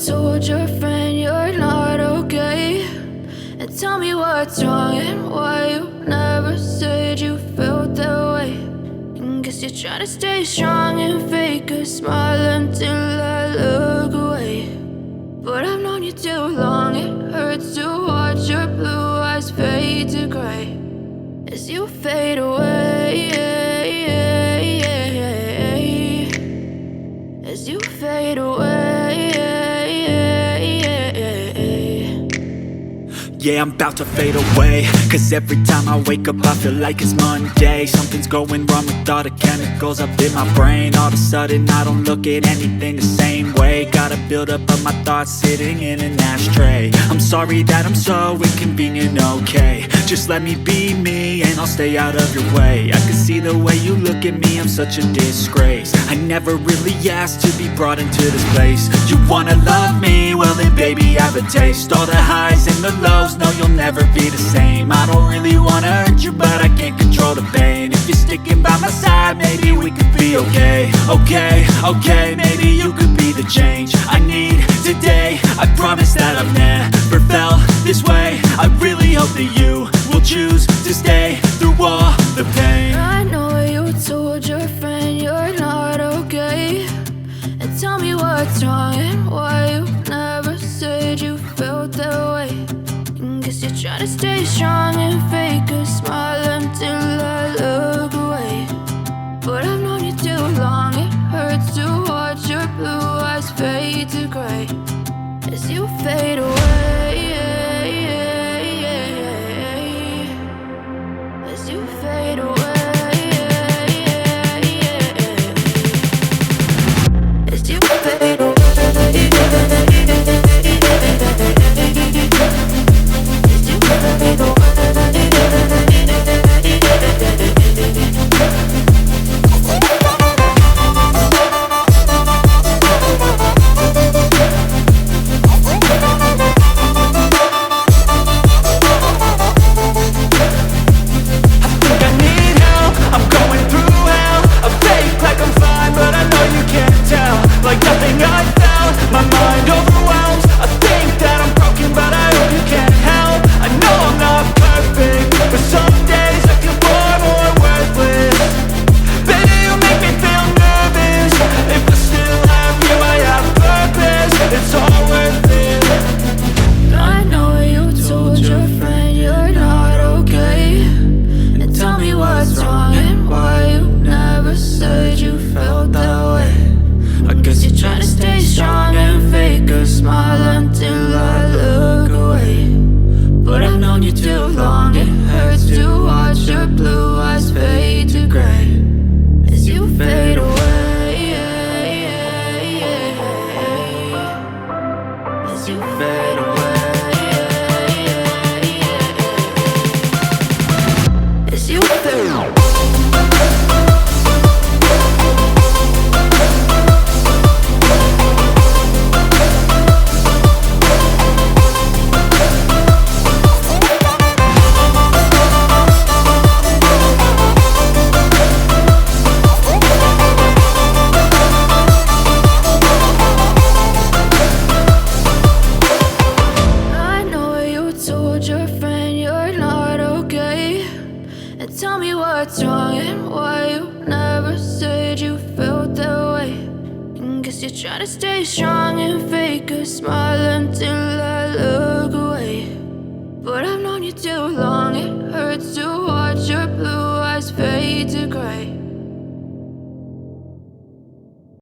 told your friend you're not okay? And tell me what's wrong and why you never said you felt that way. And guess you're trying to stay strong and fake a smile until I look away. But I've known you too long, it hurts to watch your blue eyes fade to gray as you fade away, as you fade away. Yeah, I'm about to fade away, cause every time I wake up I feel like it's Monday. Something's going wrong with all the chemicals up in my brain. All of a sudden I don't look at anything the same way. Got a buildup of my thoughts sitting in an ashtray. I'm sorry that I'm so inconvenient, okay? Just let me be me and I'll stay out of your way. I can see the way you look at me, I'm such a disgrace. I never really asked to be brought into this place. You wanna love me? Well then baby have a taste. All the highs and the lows, no you'll never be the same. I don't really wanna hurt you but I can't control the pain. If you're sticking by my side maybe we could be okay. Okay, maybe you could be the change I need today. I promise that I've never felt this way. I really hope that you will choose to stay through all the pain. I know you told your friend you're not okay. And tell me what's wrong and why you never said you felt that way. And guess you're trying to stay strong and fake a smile until I look away. But I've known you too long, it hurts to watch your blue eyes fade to gray as you fade away, as you fade away, as you fade away. Trying to stay strong and fake a smile until I look away. But I've known you too long, it hurts to watch your blue eyes fade to gray